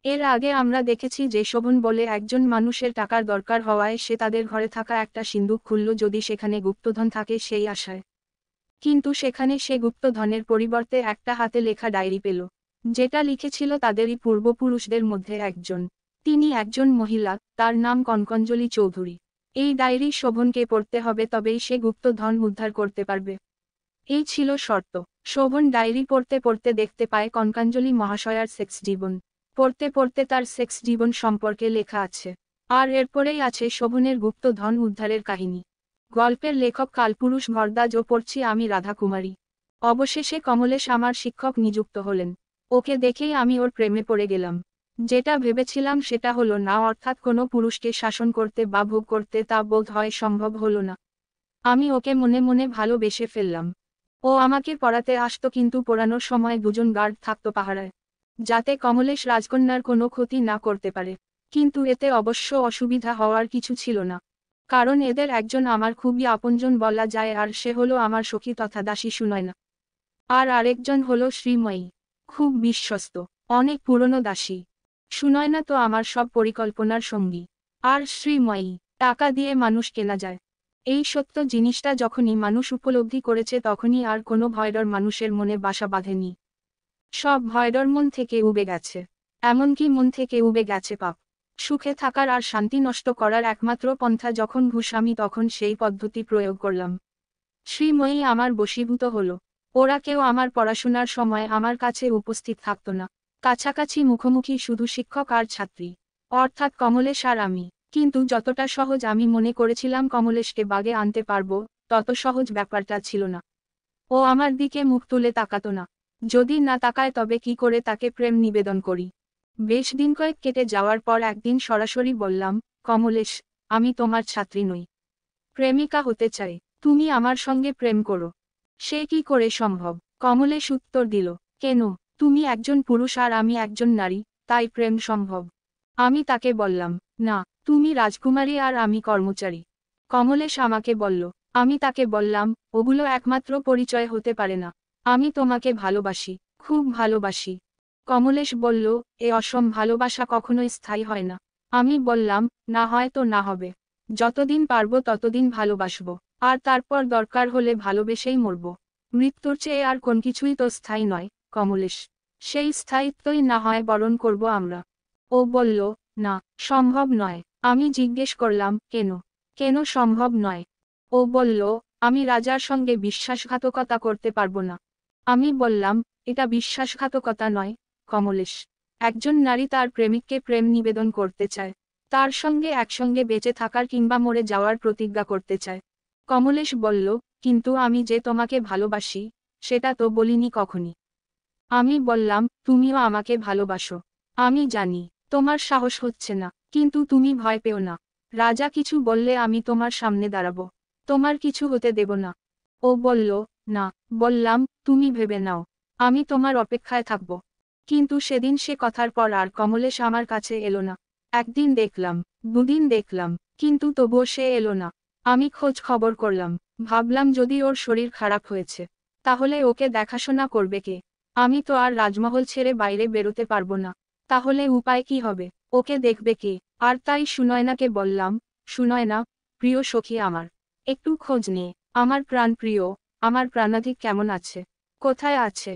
এর আগে আমরা দেখেছি যে শোভন বলে একজন মানুষের টাকার দরকার হওয়ায় সে তাদের ঘরে থাকা একটা সিন্দুক খুলল যদি সেখানে গুপ্তধন থাকে সেই আশায়। কিন্তু সেখানে সে গুপ্তধনের পরিবর্তে একটা হাতে লেখা ডায়েরি পেল, যেটা লিখেছিল তাদেরই পূর্বপুরুষদের মধ্যে একজন। তিনি একজন মহিলা, তার নাম কনকঞ্জলি চৌধুরী। এই ডায়েরি শোভনকে পড়তে হবে, তবেই সে গুপ্তধন উদ্ধার করতে পারবে। এই ছিল শর্ত। শোভন ডায়েরি পড়তে পড়তে দেখতে পায় কনকাঞ্জলি মহাশয়ার সেক্স জীবন। পড়তে পড়তে তার সেক্স জীবন সম্পর্কে লেখা আছে। আর এরপরেই আছে শোভনের গুপ্তধন উদ্ধারের কাহিনী। গল্পের লেখক কালপুরুষ ভরদ্বাজ ও পড়ছি আমি রাধা কুমারী। অবশেষে কমলেশ আমার শিক্ষক নিযুক্ত হলেন। ওকে দেখেই আমি ওর প্রেমে পড়ে গেলাম। যেটা ভেবেছিলাম সেটা হলো না, অর্থাৎ কোনো পুরুষকে শাসন করতে বা ভোগ করতে তা বোধ হয় সম্ভব হলো না। আমি ওকে মনে মনে ভালোবেসে ফেললাম। ও আমাকে পড়াতে আসতো, কিন্তু পড়ানোর সময় দুজন গার্ড থাকতো পাহারায়, যাতে কমলেশ রাজকন্যার কোনো ক্ষতি না করতে পারে। কিন্তু এতে অবশ্য অসুবিধা হওয়ার কিছু ছিল না, কারণ এদের একজন আমার খুবই আপনজন বলা যায়, আর সে হলো আমার সখী তথা দাসী সুনয়না। আর আরেকজন হলো শ্রীময়ী, খুব বিশ্বস্ত, অনেক পুরনো দাসী। সুনয়না তো আমার সব পরিকল্পনার সঙ্গী। আর শ্রীময়ী, টাকা দিয়ে মানুষ কেনা যায়। এই সত্য জিনিসটা যখনই মানুষ উপলব্ধি করেছে তখনই আর কোনো ভয়ডর মানুষের মনে বাসা বাঁধেনি। সব ভয়ডর মন থেকে উবে গেছে। এমনকি মন থেকে উবে গেছে পাপ। সুখে থাকার আর শান্তি নষ্ট করার একমাত্র পন্থা যখন ঘুষ, আমি তখন সেই পদ্ধতি প্রয়োগ করলাম। শ্রীময়ী আমার বশীভূত হলো। ওরা কেউ আমার পড়াশোনার সময় আমার কাছে উপস্থিত থাকতো না। কাছাকাছি মুখোমুখি শুধু শিক্ষক আর ছাত্রী, অর্থাৎ কমলেশ আর আমি। কিন্তু যতটা সহজ আমি মনে করেছিলাম কমলেশকে বাগে আনতে পারবো, তত সহজ ব্যাপারটা ছিল না। ও আমার দিকে মুখ তুলে তাকাতো না। যদি না তাকায় তবে কি করে তাকে প্রেম নিবেদন করি? বেশ দিন কয়েক কেটে যাওয়ার পর একদিন সরাসরি বললাম, কমলেশ, আমি তোমার ছাত্রী নই, প্রেমিকা হতে চাই। তুমি আমার সঙ্গে প্রেম করো। সে কি করে সম্ভব? কমলেশ উত্তর দিল, কেন? তুমি একজন পুরুষ আর আমি একজন নারী, তাই প্রেম সম্ভব। আমি তাকে বললাম, না, তুমি রাজকুমারী আর আমি কর্মচারী। কমলেশ আমাকে বলল। আমি তাকে বললাম, ওগুলো একমাত্র পরিচয় হতে পারে না। আমি তোমাকে ভালোবাসি, খুব ভালোবাসি। কমলেশ বলল, এ অসম ভালোবাসা কখনোই স্থায়ী হয় না। আমি বললাম, না হয় তো না হবে। যতদিন পারবো ততদিন ভালোবাসবো, আর তারপর দরকার হলে ভালোবেসেই মরব। মৃত্যুর চেয়ে আর কোন কিছুই তো স্থায়ী নয়, কমলেশ। সেই স্থায়িত্বই না হয় বরণ করব আমরা। ও বলল, না, সম্ভব নয়। আমি জিজ্ঞেস করলাম, কেন? কেন সম্ভব নয়? ও বলল, আমি রাজার সঙ্গে বিশ্বাসঘাতকতা করতে পারবো না। আমি বললাম, এটা বিশ্বাসঘাতকতা নয়, কমলেশ। একজন নারী তার প্রেমিককে প্রেম নিবেদন করতে চায়, তার সঙ্গে একসঙ্গে বেঁচে থাকার কিংবা মরে যাওয়ার প্রতিজ্ঞা করতে চায়। কমলেশ বলল, কিন্তু আমি যে তোমাকে ভালোবাসি, সেটা তো বলিনি কখনই। আমি বললাম, তুমিও আমাকে ভালোবাসো। আমি জানি তোমার সাহস হচ্ছে না, কিন্তু তুমি ভয় পেও না। রাজা কিছু বললে আমি তোমার সামনে দাঁড়াবো, তোমার কিছু হতে দেব না। ও বলল, না। বললাম, তুমি ভেবে নাও, আমি তোমার অপেক্ষায় থাকব। কিন্তু সেদিন সে কথার পর আর কমলেশ আমার কাছে এলো না। একদিন দেখলাম, দুদিন দেখলাম, কিন্তু তবুও সে এলো না। আমি খোঁজ খবর করলাম, ভাবলাম যদি ওর শরীর খারাপ হয়েছে, তাহলে ওকে দেখাশোনা করবে কে? আমি তো আর রাজমহল ছেড়ে বাইরে বেরোতে পারবো না। তাহলে উপায় কি হবে? ওকে দেখবে কে? আর তাই সুনয়নাকে বললাম, সুনয়না, প্রিয় সখী আমার, একটু খোঁজ নে। আমার প্রাণ প্রিয়, আমার প্রাণাধিক কেমন আছে? কোথায় আছে?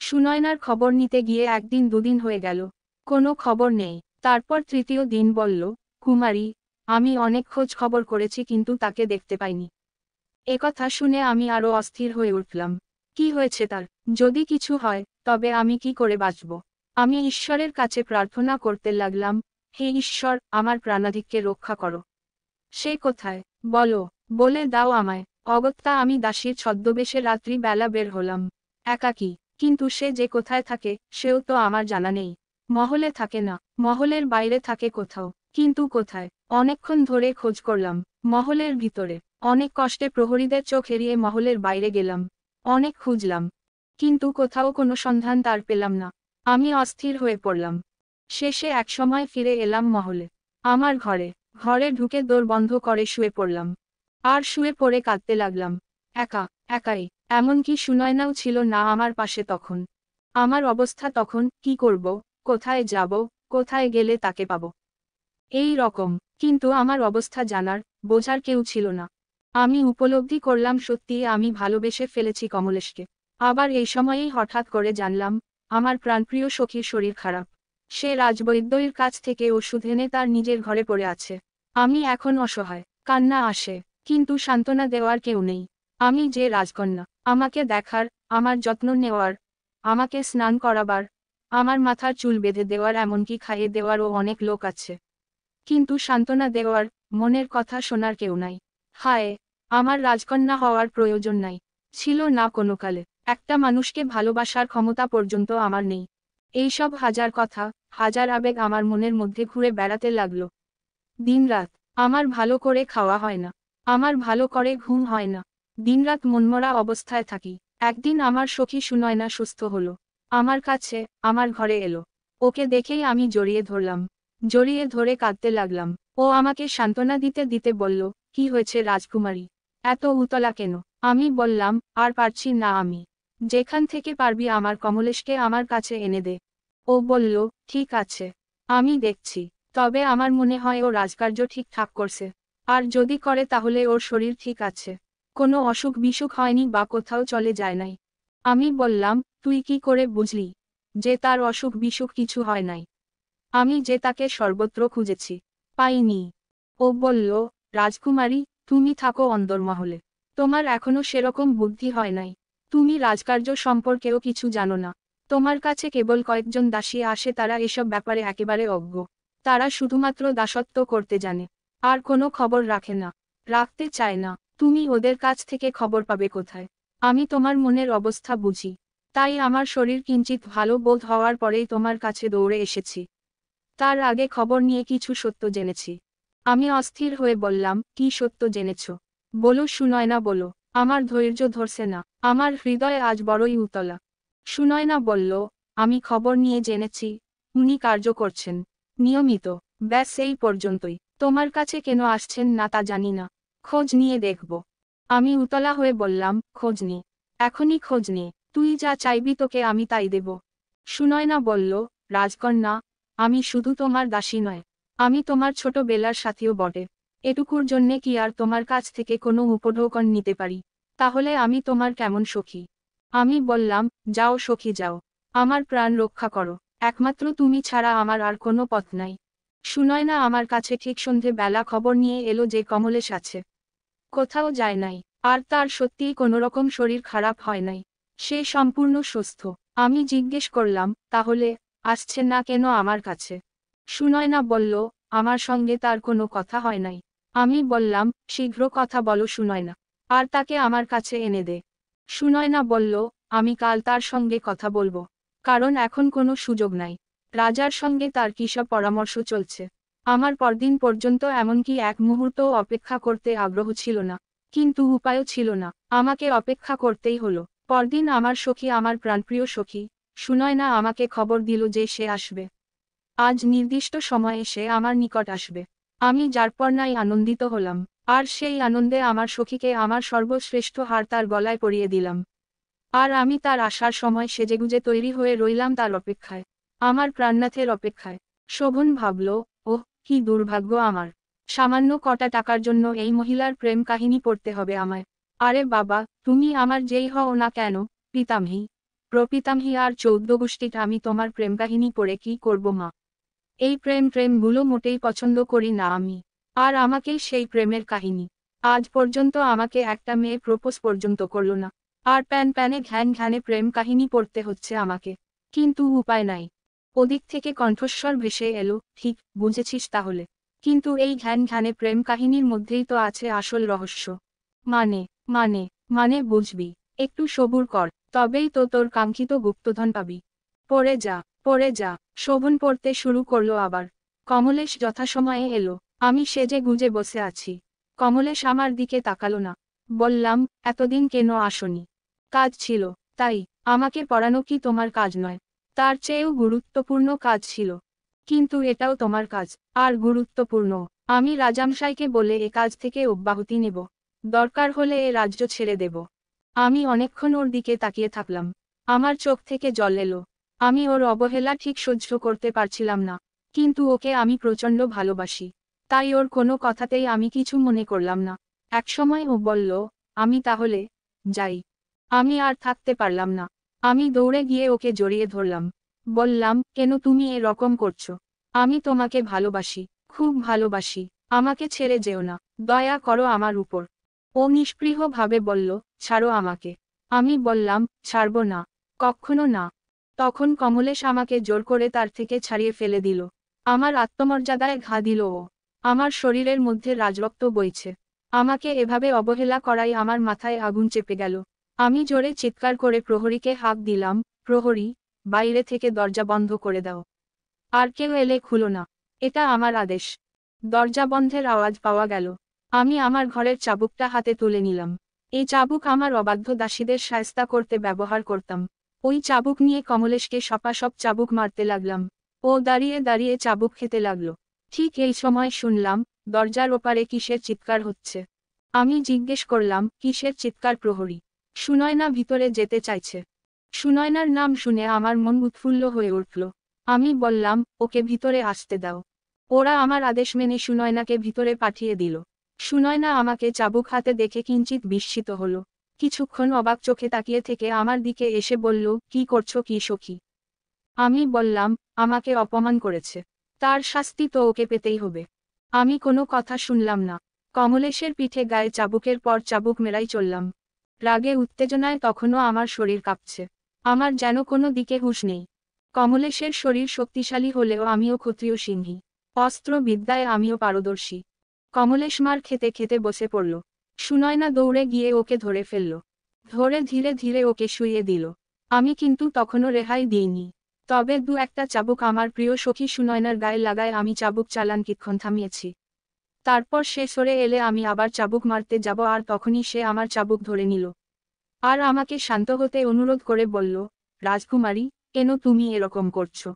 সুনয়নার খবর নিতে গিয়ে একদিন দুদিন হয়ে গেল, কোনো খবর নেই। তারপর তৃতীয় দিন বলল, কুমারী, আমি অনেক খোঁজ খবর করেছি কিন্তু তাকে দেখতে পাইনি। একথা শুনে আমি আরো অস্থির হয়ে উঠলাম। কি হয়েছে তার? যদি কিছু হয়, তবে আমি কি করে বাঁচব? আমি ঈশ্বরের কাছে প্রার্থনা করতে লাগলাম, হে ঈশ্বর, আমার প্রাণাধিককে রক্ষা করো। সে কোথায়? বলো, বলে দাও আমায়। অগত্যা আমি দাসীর ছদ্মবেশে রাত্রি বেলা বের হলাম, একাকী। কিন্তু সে যে কোথায় থাকে সেও তো আমার জানা নেই। মহলে থাকে না, মহলের বাইরে থাকে কোথাও, কিন্তু কোথায়? অনেকক্ষণ ধরে খোঁজ করলাম, মহলের ভিতরে। অনেক কষ্টে প্রহরীদের চোখ এড়িয়ে মহলের বাইরে গেলাম, অনেক খুঁজলাম, কিন্তু কোথাও কোনো সন্ধান তার পেলাম না। আমি অস্থির হয়ে পড়লাম। শেষে একসময় ফিরে এলাম মহলে। আমার ঘরে, ঘরে ঢুকে দোর বন্ধ করে শুয়ে পড়লাম। আর শুয়ে পড়ে কাঁদতে লাগলাম, একা, একাই। এমনকি সুনয়নাও ছিল না আমার পাশে তখন। আমার অবস্থা তখন, কি করব, কোথায় যাব, কোথায় গেলে তাকে পাব। এই রকম, কিন্তু আমার অবস্থা জানার, বোঝার কেউ ছিল না। আমি উপলব্ধি করলাম সত্যিই আমি ভালোবেসে ফেলেছি কমলেশকে। আবার এই সময়েই হঠাৎ করে জানলাম, আমার প্রাণপ্রিয় সখীর শরীর খারাপ। সে রাজবৈদ্যের কাছ থেকে ওষুধ এনে তার নিজের ঘরে পড়ে আছে। আমি এখন অসহায়, কান্না আসে, কিন্তু সান্ত্বনা দেওয়ার কেউ নেই। আমি যে রাজকন্যা, আমাকে দেখার, আমার যত্ন নেওয়ার, আমাকে স্নান করাবার, আমার মাথার চুল বেঁধে দেওয়ার, এমনকি খাইয়ে দেওয়ারও অনেক লোক আছে। কিন্তু সান্ত্বনা দেওয়ার, মনের কথা শোনার কেউ নাই। হায়, আমার রাজকন্যা হওয়ার প্রয়োজন নাই, ছিল না কোনো কালে। একটা মানুষকে ভালোবাসার ক্ষমতা পর্যন্ত আমার নেই। এইসব হাজার কথা, হাজার আবেগ আমার মনের মধ্যে ঘুরে বেড়াতে লাগলো। দিনরাত আমার ভালো করে খাওয়া হয় না, আমার ভালো করে ঘুম হয় না, দিনরাত মনমরা অবস্থায় থাকি। একদিন আমার সখী সুনয়না সুস্থ হলো, আমার কাছে, আমার ঘরে এলো। ওকে দেখেই আমি জড়িয়ে ধরলাম, জড়িয়ে ধরে কাঁদতে লাগলাম। ও আমাকে সান্ত্বনা দিতে দিতে বলল, কি হয়েছে রাজকুমারী, এত উতলা কেন? আমি বললাম, আর পারছি না আমি। যেখান থেকে পারবি আমার কমলেশকে আমার কাছে এনে দে। ও বলল, ঠিক আছে, আমি দেখছি। তবে আমার মনে হয় ও রাজকার্য ঠিকঠাক করছে। আর যদি করে তাহলে ওর শরীর ঠিক আছে, কোনো অসুখ বিসুখ হয়নি বা কোথাও চলে যায় নাই। আমি বললাম, তুই কি করে বুঝলি যে তার অসুখ বিসুখ কিছু হয় নাই? আমি যে তাকে সর্বত্র খুঁজেছি, পাইনি। ও বলল, রাজকুমারী, তুমি থাকো অন্দরমহলে, তোমার এখনো সেরকম বুদ্ধি হয় নাই। তুমি রাজকার্য সম্পর্কেও কিছু জানো না। তোমার কাছে কেবল কয়েকজন দাসী আসে, তারা এসব ব্যাপারে একেবারে অজ্ঞ। তারা শুধুমাত্র দাসত্ব করতে জানে, আর কোনো খবর রাখে না, রাখতে চায় না। তুমি ওদের কাছ থেকে খবর পাবে কোথায়? আমি তোমার মনের অবস্থা বুঝি, তাই আমার শরীর কিঞ্চিত ভালো বোধ হওয়ার পরেই তোমার কাছে দৌড়ে এসেছি। তার আগে খবর নিয়ে কিছু সত্য জেনেছি। আমি অস্থির হয়ে বললাম, কি সত্য জেনেছ? বলো সুনয়না, বলো। আমার ধৈর্য ধরছে না, আমার হৃদয় আজ বড়ই উতলা। সুনয়না বলল, আমি খবর নিয়ে জেনেছি, উনি কার্য করছেন নিয়মিত। ব্যাস এই পর্যন্তই। তোমার কাছে কেন আসছেন না তা জানি না, খোঁজ নিয়ে দেখব। আমি উতলা হয়ে বললাম, খোঁজ নে, এখনই খোঁজ নে, তুই যা চাইবি তোকে আমি তাই দেব। সুনয়না বলল, রাজকন্যা, আমি শুধু তোমার দাসী নয়, আমি তোমার ছোটবেলার সাথীও বটে। এটুকুর জন্যে কি আর তোমার কাছ থেকে কোনো উপঢৌকন নিতে পারি? তাহলে আমি তোমার কেমন সখী? আমি বললাম, যাও সখী যাও, আমার প্রাণ রক্ষা করো, একমাত্র তুমি ছাড়া আমার আর কোনো পথ নাই। সুনয়না আমার কাছে ঠিক সন্ধে বেলা খবর নিয়ে এলো যে কমলেশ আছে, কোথাও যায় নাই, আর তার সত্যিই কোনোরকম শরীর খারাপ হয় নাই, সে সম্পূর্ণ সুস্থ। আমি জিজ্ঞেস করলাম, তাহলে আসছে না কেন আমার কাছে? সুনয়না বলল, আমার সঙ্গে তার কোনো কথা হয় নাই। আমি বললাম, শীঘ্র কথা বলো সুনয়না, আর তাকে আমার কাছে এনে দে। সুনয়না বলল, আমি কাল তার সঙ্গে কথা বলবো, কারণ এখন কোনো সুযোগ নাই। রাজার সঙ্গে তার কিসব পরামর্শ চলছে। আমার পরদিন পর্যন্ত এমনকি এক মুহূর্তও অপেক্ষা করতে আগ্রহ ছিল না, কিন্তু উপায়ও ছিল না, আমাকে অপেক্ষা করতেই হলো। পরদিন আমার সখী, আমার প্রাণপ্রিয় সখী সুনয়না আমাকে খবর দিল যে সে আসবে, আজ নির্দিষ্ট সময়ে সে আমার নিকট আসবে। আমি যারপরনাই আনন্দিত হলাম, আর সেই আনন্দে আমার সখীকে আমার সর্বশ্রেষ্ঠ হার তার গলায় পরিয়ে দিলাম। আর আমি তার আসার সময় সেজেগুজে তৈরি হয়ে রইলাম তার অপেক্ষায়, আমার প্রাণনাথের অপেক্ষায়। শোভন ভাবল, ওহ, কি দুর্ভাগ্য আমার, সামান্য কটা টাকার জন্য এই মহিলার প্রেম কাহিনী পড়তে হবে আমায়। আরে বাবা, তুমি আমার যেই হও না কেন, পিতামহী, প্রপিতামহী আর 14 গোষ্ঠীটা, আমি তোমার প্রেম কাহিনী পড়ে কি করব মা? এই প্রেমগুলো মোটেই পছন্দ করি না আমি। আর আমাকেই সেই প্রেমের কাহিনী। আজ পর্যন্ত আমাকে একটা মেয়ে প্রপোজ পর্যন্ত করল না, আর প্যানে ঘ্যান ঘ্যানে প্রেম কাহিনী পড়তে হচ্ছে আমাকে। কিন্তু উপায় নাই। ওদিক থেকে কণ্ঠস্বর ভেসে এলো, ঠিক বুঝেছিস তাহলে? কিন্তু এই ঘ্যান ঘ্যানে প্রেম কাহিনীর মধ্যেই তো আছে আসল রহস্য। মানে মানে মানে বুঝবি, একটু সবুর কর, তবেই তো তোর কাঙ্ক্ষিত গুপ্তধন পাবি। পড়ে যা, পড়ে যা। শোভন পড়তে শুরু করলো আবার। কমলেশ যথাসময়ে এলো। আমি সেজে গুজে বসে আছি। কমলেশ আমার দিকে তাকালো না। বললাম, এতদিন কেন আসনি? কাজ ছিল, তাই। আমাকে পড়ানো কি তোমার কাজ নয়? তার চেয়েও গুরুত্বপূর্ণ কাজ ছিল। কিন্তু এটাও তোমার কাজ, আর গুরুত্বপূর্ণ। আমি রাজামশাইকে বলে এ কাজ থেকে অব্যাহতি নেব, দরকার হলে এ রাজ্য ছেড়ে দেব। আমি অনেকক্ষণ ওর দিকে তাকিয়ে থাকলাম। আমার চোখ থেকে জল এলো। আমি ওর অবহেলা ঠিক সহ্য করতে পারছিলাম না। কিন্তু ওকে আমি প্রচণ্ড ভালোবাসি, তাই ওর কোনো কথাতেই আমি কিছু মনে করলাম না। একসময় ও বলল, আমি তাহলে যাই। আমি আর থাকতে পারলাম না। আমি দৌড়ে গিয়ে ওকে জড়িয়ে ধরলাম। বললাম, কেন তুমি এরকম করছো? আমি তোমাকে ভালোবাসি, খুব ভালোবাসি। আমাকে ছেড়ে যেও না, দয়া করো আমার উপর। ও নিষ্পৃহভাবে বলল, ছাড়ো আমাকে। আমি বললাম, ছাড়ব না, কখনো না। তখন কমলেশ আমাকে জোর করে তার থেকে ছাড়িয়ে ফেলে দিল। আমার আত্মমর্যাদায় ঘা দিল ও। আমার শরীরের মধ্যে রাজরক্ত বইছে। আমাকে এভাবে অবহেলা করাই আমার মাথায় আগুন চেপে গেল। আমি জোরে চিৎকার করে প্রহরীকে হাঁক দিলাম, প্রহরী, বাইরে থেকে দরজা বন্ধ করে দাও। আর কেউ এলে খুলো না, এটা আমার আদেশ। দরজা বন্ধের আওয়াজ পাওয়া গেল। আমি আমার ঘরের চাবুকটা হাতে তুলে নিলাম। এই চাবুক আমার অবাধ্য দাসীদের শায়েস্তা করতে ব্যবহার করতাম। ওই চাবুক নিয়ে কমলেশকে সপাসপ চাবুক মারতে লাগলাম। ও দাঁড়িয়ে দাঁড়িয়ে চাবুক খেতে লাগলো। ঠিক এই সময় শুনলাম, দরজার ওপারে কিসের চিৎকার হচ্ছে। আমি জিজ্ঞেস করলাম, কিসের চিৎকার প্রহরী? সুনয়না ভিতরে যেতে চাইছে। সুনয়নার নাম শুনে আমার মন উৎফুল্ল হয়ে উঠল। আমি বললাম, ওকে ভিতরে আসতে দাও। ওরা আমার আদেশ মেনে সুনয়নাকে ভিতরে পাঠিয়ে দিল। সুনয়না আমাকে চাবুক হাতে দেখে কিঞ্চিত বিস্মিত হলো। কিছুক্ষণ অবাক চোখে তাকিয়ে থেকে আমার দিকে এসে বলল, কি করছো কি সখী? আমি বললাম, আমাকে অপমান করেছে, তার শাস্তি তো ওকে পেতেই হবে। আমি কোনো কথা শুনলাম না। কমলেশের পিঠে গায়ে চাবুকের পর চাবুক মেরাই চললাম। রাগে উত্তেজনায় তখনও আমার শরীর কাঁপছে। আমার যেন কোনো দিকে হুঁশ নেই। কমলেশের শরীর শক্তিশালী হলেও আমিও ক্ষত্রিয় সিংহী। অস্ত্র বিদ্যায় আমিও পারদর্শী। কমলেশ মার খেতে খেতে বসে পড়ল। সুনয়না দৌড়ে গিয়ে ওকে ধরে ফেলল। ধরে ধীরে ধীরে ওকে শুইয়ে দিল। আমি কিন্তু তখনও রেহাই দিইনি। তবে দু একটা চাবুক আমার প্রিয় সখী সুনয়নার গায়ে লাগায় আমি চাবুক চালান কিছুক্ষণ থামিয়েছি। তারপর সে সরে এলে আমি আবার চাবুক মারতে যাব আর তখনই সে আমার চাবুক ধরে নিল। আর আমাকে শান্ত হতে অনুরোধ করে বলল, রাজকুমারী, কেন তুমি এরকম করছো?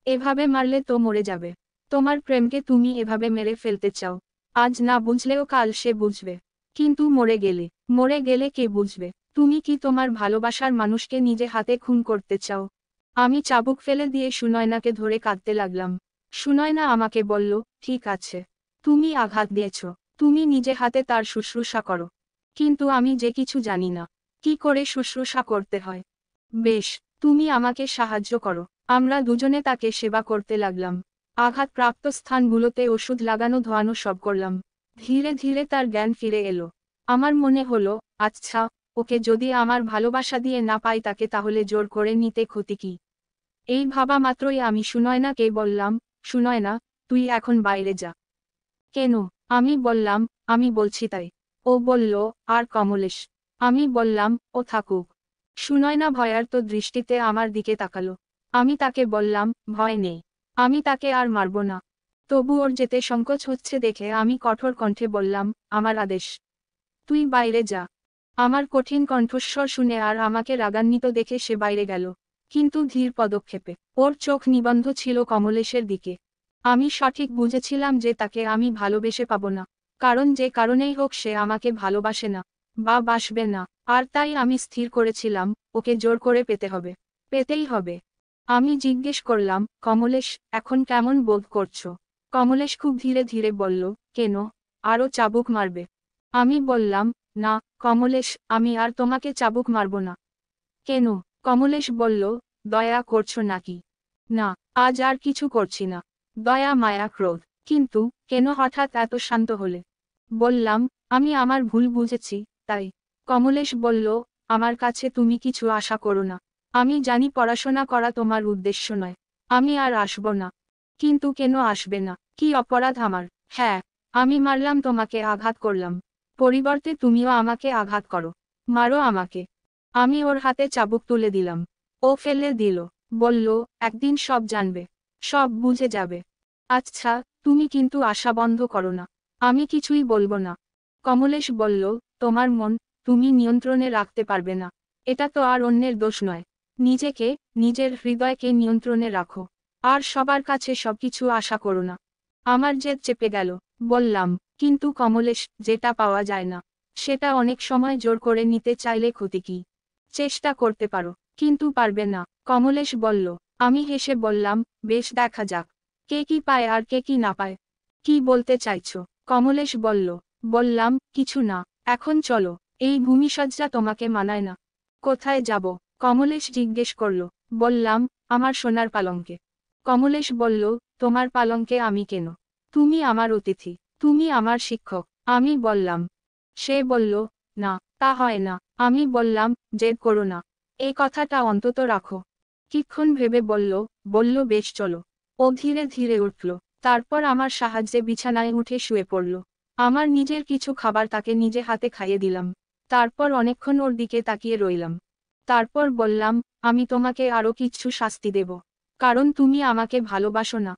এভাবে মারলে তো মরে যাবে। তোমার প্রেমকে তুমি এভাবে মেরে ফেলতে চাও। আজ না বুঝলেও কাল সে বুঝবে। কিন্তু মরে গেলে কে বুঝবে? তুমি কি তোমার ভালোবাসার মানুষকে নিজে হাতে খুন করতে চাও? আমি চাবুক ফেলে দিয়ে সুনয়নাকে ধরে কাঁদতে লাগলাম। সুনয়না আমাকে বলল, ঠিক আছে, তুমি আঘাত দিয়েছ, তুমি নিজে হাতে তার শুশ্রূষা করো। কিন্তু আমি যে কিছু জানি না, কি করে শুশ্রূষা করতে হয়। বেশ, তুমি আমাকে সাহায্য করো। আমরা দুজনে তাকে সেবা করতে লাগলাম। আঘাতপ্রাপ্ত স্থানগুলোতে ওষুধ লাগানো ধোয়ানো সব করলাম। ধীরে ধীরে তার জ্ঞান ফিরে এলো। আমার মনে হলো, আচ্ছা, ওকে যদি আমার ভালোবাসা দিয়ে না পাই তাকে তাহলে জোর করে নিতে ক্ষতি কি? এই ভাবা মাত্রই আমি সুনয়নাকে বললাম, সুনয়না, তুই এখন বাইরে যা। কেন? আমি বললাম, আমি বলছি তাই। ও বলল, আর কমলেশ? আমি বললাম, ও থাকুক। সুনয়না ভয়ার্ত দৃষ্টিতে আমার দিকে তাকালো। আমি তাকে বললাম, ভয় নেই, আমি তাকে আর মারব না। তবু ওর যেতে সংকোচ হচ্ছে দেখে আমি কঠোর কণ্ঠে বললাম, আমার আদেশ, তুই বাইরে যা। আমার কঠিন কণ্ঠস্বর শুনে আর আমাকে রাগান্বিত দেখে সে বাইরে গেল। কিন্তু ধীর পদক্ষেপে। ওর চোখ নিবন্ধ ছিল কমলেশের দিকে। আমি সঠিক বুঝেছিলাম যে তাকে আমি ভালোবেসে পাব না। কারণ যে কারণেই হোক সে আমাকে ভালোবাসে না, বা বাসবে না। আর তাই আমি স্থির করেছিলাম, ওকে জোর করে পেতে হবে। পেতেই হবে। আমি জিজ্ঞেস করলাম, কমলেশ, এখন কেমন বোধ করছো? কমলেশ খুব ধীরে ধীরে বলল, কেন, আরও চাবুক মারবে? আমি বললাম, না, কমলেশ, আমি আর তোমাকে চাবুক মারব না। কেন? কমলেশ বলল, দয়া করছো নাকি? না, আজ আর কিছু করছি না। দয়া মায়া ক্রোধ। কিন্তু, কেন হঠাৎ এত শান্ত হলে? বললাম, আমি আমার ভুল বুঝেছি, তাই। কমলেশ বলল, আমার কাছে তুমি কিছু আশা করো না। আমি জানি পড়াশোনা করা তোমার উদ্দেশ্য নয়। আমি আর আসব না। কিন্তু কেন আসবে না? কি অপরাধ আমার? হ্যাঁ, আমি মারলাম, তোমাকে আঘাত করলাম। পরিবর্তে তুমিও আমাকে আঘাত করো। মারো আমাকে। আমি ওর হাতে চাবুক তুলে দিলাম। ও ফেলে দিল। বলল, একদিন সব জানবে। সব বুঝে যাবে। আচ্ছা, তুমি কিন্তু আশা বন্ধ করো না। আমি কিছুই বলবো না। কমলেশ বলল, তোমার মন, তুমি নিয়ন্ত্রণে রাখতে পারবে না। এটা তো আর অন্যের দোষ নয়। নিজেকে, নিজের হৃদয়কে নিয়ন্ত্রণে রাখো। আর সবার কাছে সবকিছু আশা করো না। আমার জেদ চেপে গেল। বললাম, কিন্তু কমলেশ, যেটা পাওয়া যায় না, সেটা অনেক সময় জোর করে নিতে চাইলে ক্ষতি কি? চেষ্টা করতে পারো, কিন্তু পারবে না। কমলেশ বলল। আমি হেসে বললাম, বেশ, দেখা যাক। কে কি পায় আর কে কি না পায়। কি বলতে চাইছো? কমলেশ বলল। বললাম, কিছু না, এখন চলো, এই ভূমিসজ্জা তোমাকে মানায় না। কোথায় যাব? কমলেশ জিজ্ঞেস করল। বললাম, আমার সোনার পালঙ্কে। কমলেশ বলল, তোমার পালঙ্কে আমি কেন? তুমি আমার অতিথি, তুমি আমার শিক্ষক। আমি বললাম। সে বলল, না, তা হয় না। আমি বললাম, জেদ করো না, এই কথাটা অন্তত রাখো। কিক্ষণ ভেবে বলল বেশ চলো। ও ধীরে ধীরে উঠল, তারপর আমার সাহায্যে বিছানায় উঠে শুয়ে পড়ল। আমার নিজের কিছু খাবার তাকে নিজে হাতে খাইয়ে দিলাম। তারপর অনেকক্ষণ ওর দিকে তাকিয়ে রইলাম। তারপর বললাম, আমি তোমাকে আরো কিছু শাস্তি দেব, কারণ তুমি আমাকে ভালোবাসো না।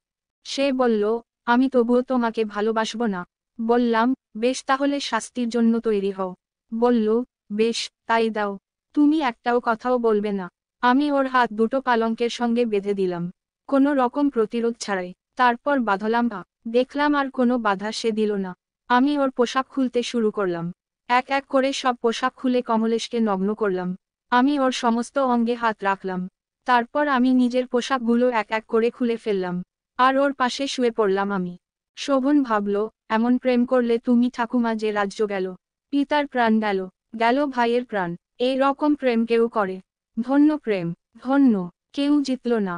সে বলল, আমি তবুও তোমাকে ভালোবাসবো না। বললাম, বেশ, তাহলে শাস্তির জন্য তৈরি হও। বলল, বেশ, তাই দাও। তুমি একটাও কথাও বলবে না। আমি ওর হাত দুটো পালঙ্কের সঙ্গে বেঁধে দিলাম, কোনো রকম প্রতিরোধ ছাড়াই। তারপর বাঁধলাম পা। দেখলাম আর কোনো বাধা সে দিল না। আমি ওর পোশাক খুলতে শুরু করলাম। এক এক করে সব পোশাক খুলে কমলেশকে নগ্ন করলাম। আমি ওর সমস্ত অঙ্গে হাত রাখলাম। তারপর আমি নিজের পোশাকগুলো এক এক করে খুলে ফেললাম, আর ওর পাশে শুয়ে পড়লাম আমি। শোভন ভাবল, এমন প্রেম করলে তুমি ঠাকুমা যে রাজ্য গেল, পিতার প্রাণ গেল, গেল ভাইয়ের প্রাণ। এই রকম প্রেম কেউ করে? ধন্য প্রেম, ধন্য। কেউ জিতল না,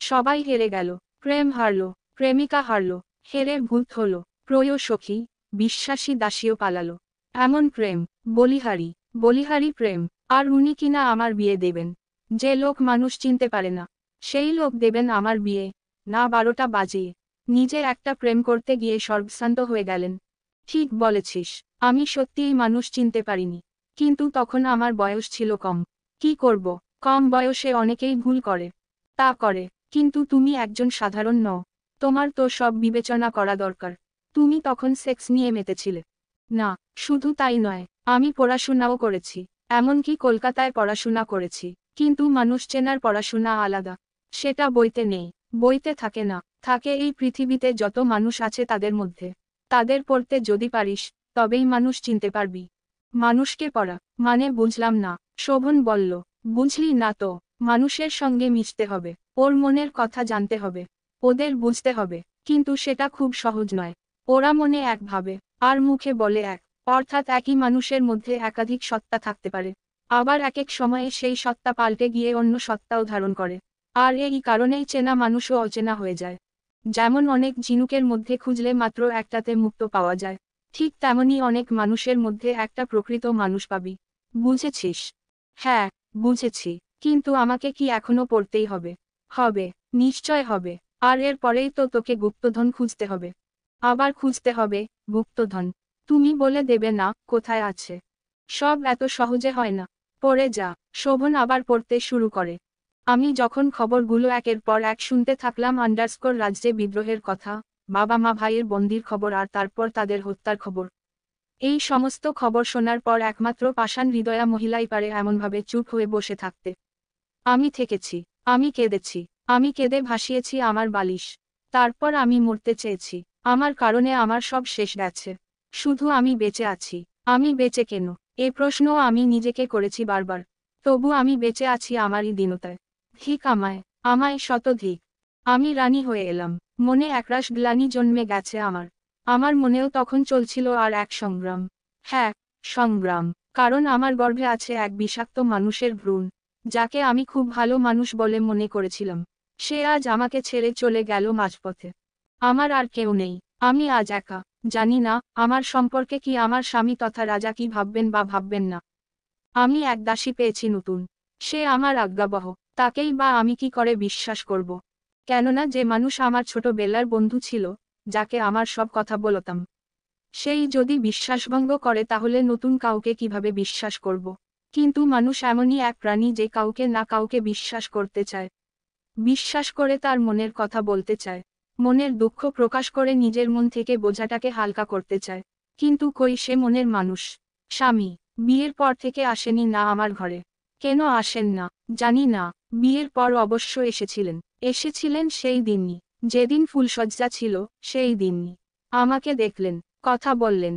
সবাই হেরে গেল। প্রেম হারল, প্রেমিকা হারল, হেরে ভূত হল, প্রয় সখী, বিশ্বাসী দাসীও পালালো। এমন প্রেম, বলিহারি, বলিহারি প্রেম। আর উনি কিনা আমার বিয়ে দেবেন? যে লোক মানুষ চিনতে পারে না, সেই লোক দেবেন আমার বিয়ে? না, 12টা বাজিয়ে নিজে একটা প্রেম করতে গিয়ে সর্বশান্ত হয়ে গেলেন। ঠিক বলেছিস, আমি সত্যিই মানুষ চিনতে পারিনি। কিন্তু তখন আমার বয়স ছিল কম। কি করব, কম বয়সে অনেকেই ভুল করে। তা করে, কিন্তু তুমি একজন সাধারণ নও। তোমার তো সব বিবেচনা করা দরকার। তুমি তখন সেক্স নিয়ে মেতেছিলে। না, শুধু তাই নয়, আমি পড়াশোনাও করেছি। এমনকি কলকাতায় পড়াশোনা করেছি। কিন্তু মানুষ চেনার পড়াশোনা আলাদা। সেটা বইতে নেই, বইতে থাকে না, থাকে এই পৃথিবীতে যত মানুষ আছে তাদের মধ্যে। তাদের পড়তে যদি পারিস, তবেই মানুষ চিনতে পারবি। মানুষকে পড়া মানে বুঝলাম না। শোভন বলল, বুঝলি না তো, মানুষের সঙ্গে মিশতে হবে, ওর মনের কথা জানতে হবে, ওদের বুঝতে হবে। কিন্তু সেটা খুব সহজ নয়। ওরা মনে এক ভাবে, আর মুখে বলে এক। অর্থাৎ একই মানুষের মধ্যে একাধিক সত্তা থাকতে পারে। আবার এক এক সময়ে সেই সত্তা পাল্টে গিয়ে অন্য সত্তাও ধারণ করে। আর এই কারণেই চেনা মানুষও অচেনা হয়ে যায়। যেমন অনেক ঝিনুকের মধ্যে খুঁজলে মাত্র একটাতে মুক্তো পাওয়া যায়, ঠিক তেমনি অনেক মানুষের মধ্যে একটা প্রকৃত মানুষ পাবি। বুঝেছিস? হ্যাঁ, বুঝেছি। কিন্তু আমাকে কি এখনো পড়তেই হবে? হবে, নিশ্চয় হবে। আর এর পরেই তো তোকে গুপ্তধন খুঁজতে হবে। আবার খুঁজতে হবে গুপ্তধন? তুমি বলে দেবে না কোথায় আছে? সব এত সহজে হয় না। পড়ে যা। শোভন আবার পড়তে শুরু করে। আমি যখন খবরগুলো একের পর এক শুনতে থাকলাম, রাজ্যে বিদ্রোহের কথা, বাবা মা ভাইয়ের বন্দির খবর, আর তারপর তাদের হত্যার খবর। এই সমস্ত খবর শোনার পর একমাত্র পাষাণ হৃদয়া মহিলাই পারে এমনভাবে চুপ হয়ে বসে থাকতে। আমি থেকেছি, আমি কেঁদেছি, আমি কেঁদে ভাসিয়েছি আমার বালিশ। তারপর আমি মরতে চেয়েছি। আমার কারণে আমার সব শেষ গেছে। শুধু আমি বেঁচে আছি। আমি বেঁচে কেন? এ প্রশ্নও আমি নিজেকে করেছি বারবার। তবু আমি বেঁচে আছি আমারই দীনতায়। ধিক আমায়, আমায় শতধিক। আমি রানী হয়ে এলাম। মনে একরাশ গ্লানি জন্মে গেছে আমার। আমার মনেও তখন চলছিল আর এক সংগ্রাম। হ্যাঁ, সংগ্রাম। কারণ আমার গর্ভে আছে এক বিষাক্ত মানুষের ভ্রূণ, যাকে আমি খুব ভালো মানুষ বলে মনে করেছিলাম। সে আজ আমাকে ছেড়ে চলে গেল মাঝপথে। আমার আর কেউ নেই। আমি আজ একা। জানি না আমার সম্পর্কে কি আমার স্বামী তথা রাজা কি ভাববেন বা ভাববেন না। আমি এক দাসী পেয়েছি নতুন। সে আমার আজ্ঞাবহ। তাকেই বা আমি কি করে বিশ্বাস করব? কেননা যে মানুষ আমার ছোটবেলার বন্ধু ছিল, যাকে আমার সব কথা বলতাম, সেই যদি বিশ্বাসভঙ্গ করে তাহলে নতুন কাউকে কিভাবে বিশ্বাস করব? কিন্তু মানুষ এমনই এক প্রাণী যে কাউকে না কাউকে বিশ্বাস করতে চায়। বিশ্বাস করে তার মনের কথা বলতে চায়। মনের দুঃখ প্রকাশ করে নিজের মন থেকে বোঝাটাকে হালকা করতে চায়। কিন্তু কই সে মনের মানুষ? স্বামী বিয়ের পর থেকে আসেনি না আমার ঘরে। কেন আসেন না জানি না। বিয়ের পর অবশ্য এসেছিলেন। এসেছিলেন সেই দিনই, যেদিন ফুলসজ্জা ছিল, সেই দিনই। আমাকে দেখলেন, কথা বললেন।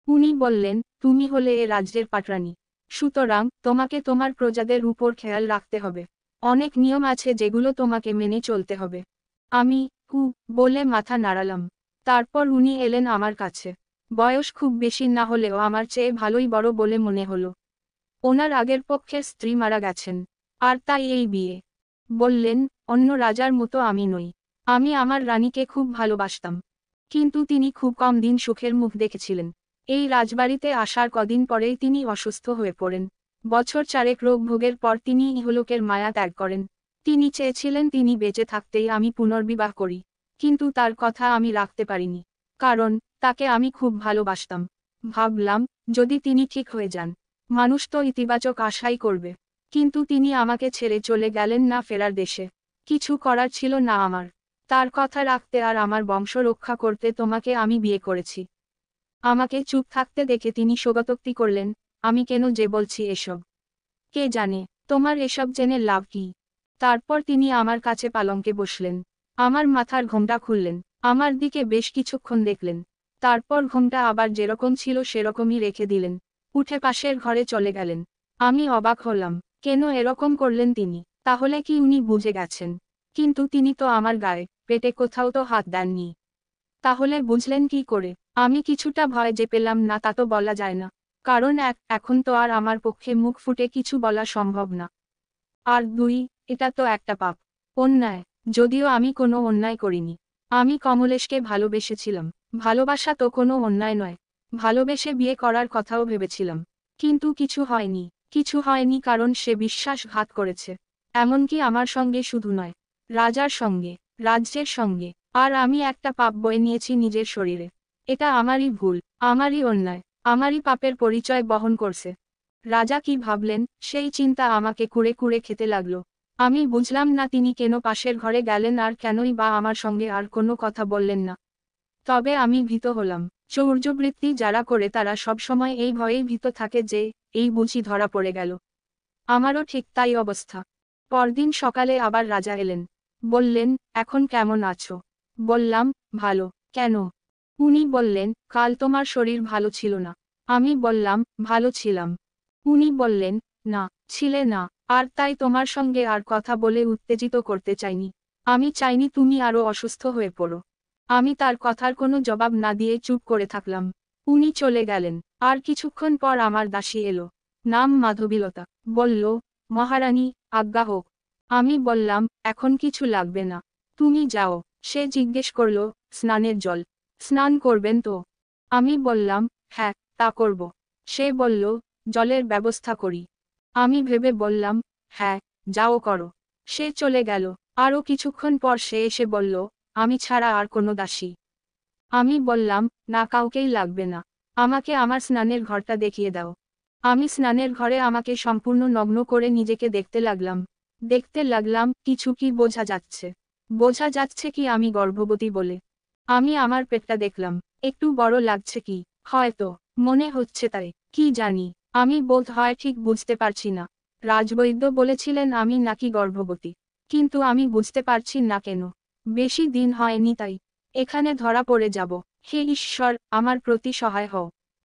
উনি বললেন, তুমি হলে এ রাজ্যের পাটরানী। সুতরাং তোমাকে তোমার প্রজাদের উপর খেয়াল রাখতে হবে। অনেক নিয়ম আছে যেগুলো তোমাকে মেনে চলতে হবে। আমি কু বলে মাথা নাড়ালাম। তারপর উনি এলেন আমার কাছে। বয়স খুব বেশি না হলেও আমার চেয়ে ভালোই বড় বলে মনে হলো। ওনার আগের পক্ষের স্ত্রী মারা গেছেন, আর তাই এই বিয়ে। বললেন, অন্য রাজার মতো আমি নই। আমি আমার রানীকে খুব ভালোবাসতাম। কিন্তু তিনি খুব কম দিন সুখের মুখ দেখেছিলেন। এই রাজবাড়িতে আসার কদিন পরেই তিনি অসুস্থ হয়ে পড়েন। বছর 4 রোগ ভোগের পর তিনি ইহলোকের মায়া ত্যাগ করেন। তিনি চেয়েছিলেন তিনি বেঁচে থাকতেই আমি পুনর্বিবাহ করি, কিন্তু তার কথা আমি রাখতে পারিনি। কারণ তাকে আমি খুব ভালোবাসতাম। ভাবলাম, যদি তিনি ঠিক হয়ে যান, মানুষ তো ইতিবাচক আশাই করবে। কিন্তু তিনি আমাকে ছেড়ে চলে গেলেন না ফেরার দেশে। কিছু করার ছিল না আমার। তার কথা রাখতে আর আমার বংশ রক্ষা করতে তোমাকে আমি বিয়ে করেছি। আমাকে চুপ থাকতে দেখে তিনি স্বগতোক্তি করলেন, আমি কেন যে বলছি এসব? কে জানে, তোমার এসব জেনে লাভ কি? তারপর তিনি আমার কাছে পালঙ্কে বসলেন। আমার মাথার ঘোমটা খুললেন। আমার দিকে বেশ কিছুক্ষণ দেখলেন। তারপর ঘোমটা আবার যেরকম ছিল সেরকমই রেখে দিলেন। উঠে পাশের ঘরে চলে গেলেন। আমি অবাক হলাম, কেন এরকম করলেন তিনি? তাহলে কি উনি বুঝে গেছেন? কিন্তু তিনি তো আমার গায়ে, পেটে কোথাও তো হাত দেননি। তাহলে বুঝলেন কি করে? আমি কিছুটা ভয় যে পেলাম না তা তো বলা যায় না। কারণ এখন তো আর আমার পক্ষে মুখ ফুটে কিছু বলা সম্ভব না। আর 2, এটা তো একটা পাপ, অন্যায়। যদিও আমি কোনো অন্যায় করিনি। আমি কমলেশকে ভালোবেসেছিলাম। ভালোবাসা তো কোনো অন্যায় নয়। ভালোবেসে বিয়ে করার কথাও ভেবেছিলাম। কিন্তু কিছু হয়নি। কিছু হয়নি কারণ সে বিশ্বাসঘাত করেছে। এমনকি আমার সঙ্গে শুধু নয়, রাজার সঙ্গে, রাজ্যের সঙ্গে। আর আমি একটা পাপ বয়ে নিয়েছি নিজের শরীরে। এটা আমারই ভুল, আমারই অন্যায়, আমারই পাপের পরিচয় বহন করছে। রাজা কি ভাবলেন, সেই চিন্তা আমাকে কুরে কুরে খেতে লাগলো। আমি বুঝলাম না তিনি কেন পাশের ঘরে গেলেন আর কেনই বা আমার সঙ্গে আর কোনো কথা বললেন না। তবে আমি ভীত হলাম। চৌর্যবৃত্তি যারা করে তারা সবসময় এই ভয়েই ভীত থাকে যে, এই বুঝি ধরা পড়ে গেল। আমারও ঠিক তাই অবস্থা। পরদিন সকালে আবার রাজা এলেন। বললেন, এখন কেমন আছো? বললাম, ভালো। কেন? উনি বললেন, কাল তোমার শরীর ভালো ছিল না। আমি বললাম, ভালো ছিলাম। উনি বললেন, না, ছিলে না। আর তাই তোমার সঙ্গে আর কথা বলে উত্তেজিত করতে চাইনি। আমি চাইনি তুমি আরো অসুস্থ হয়ে পড়ো। আমি তার কথার কোনো জবাব না দিয়ে চুপ করে থাকলাম। উনি চলে গেলেন। আর কিছুক্ষণ পর আমার দাসী এলো। নাম মাধবীলতা। বলল, মহারানী, আজ্ঞা হোক। আমি বললাম, এখন কিছু লাগবে না, তুমি যাও। সে জিজ্ঞেস করল, স্নানের জল? স্নান করবেন তো? আমি বললাম, হ্যাঁ, তা করব। সে বলল, জলের ব্যবস্থা করি। আমি ভেবে বললাম, হ্যাঁ, যাও করো। সে চলে গেল। আরও কিছুক্ষণ পর সে এসে বলল, আমি ছাড়া আর কোনো দাসী? আমি বললাম, না, কাউকেই লাগবে না। আমাকে আমার স্নানের ঘরটা দেখিয়ে দাও। আমি স্নানের ঘরে আমাকে সম্পূর্ণ নগ্ন করে নিজেকে দেখতে লাগলাম। দেখতে লাগলাম, কিছু কি বোঝা যাচ্ছে? বোঝা যাচ্ছে কি আমি গর্ভবতী বলে? আমি আমার পেটটা দেখলাম। একটু বড় লাগছে কি? হয়তো। মনে হচ্ছে তাই, কি জানি। আমি বোধ হয় ঠিক বুঝতে পারছি না। রাজবৈদ্য বলেছিলেন আমি নাকি গর্ভবতী। কিন্তু আমি বুঝতে পারছি না কেন। বেশি দিন হয়নি তাই। এখানে ধরা পড়ে যাব। হে ঈশ্বর, আমার প্রতি সহায় হও।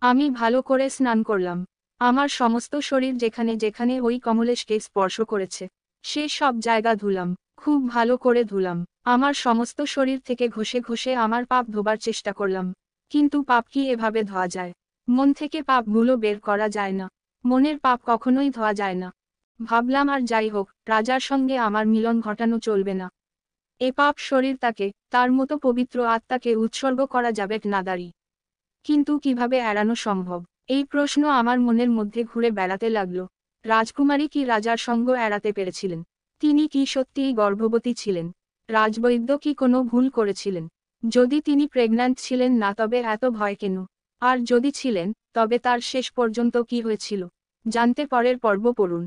আমি ভালো করে স্নান করলাম। আমার সমস্ত শরীর যেখানে যেখানে ওই কমলেশকে স্পর্শ করেছে, সে সব জায়গা ধুলাম। খুব ভালো করে ধুলাম। আমার সমস্ত শরীর থেকে ঘষে ঘষে আমার পাপ ধোবার চেষ্টা করলাম। কিন্তু পাপ কি এভাবে ধোয়া যায়? মন থেকে পাপগুলো বের করা যায় না। মনের পাপ কখনোই ধোয়া যায় না। ভাবলাম আর যাই হোক, রাজার সঙ্গে আমার মিলন ঘটানো চলবে না। এ পাপ শরীর তাকে, তার মতো পবিত্র আত্মাকে উৎসর্গ করা যাবে না দাঁড়ি। কিন্তু কিভাবে এড়ানো সম্ভব? এই প্রশ্ন আমার মনের মধ্যে ঘুরে বেড়াতে লাগলো। রাজকুমারী কি রাজার সঙ্গ এড়াতে পেরেছিলেন? তিনি কি সত্যিই গর্ভবতী ছিলেন? রাজবৈদ্য কি কোনো ভুল করেছিলেন? যদি তিনি প্রেগন্যান্ট ছিলেন না তবে এত ভয় কেন? আর যদি ছিলেন, তবে তার শেষ পর্যন্ত কি হয়েছিল? জানতে পরের পর্ব পড়ুন।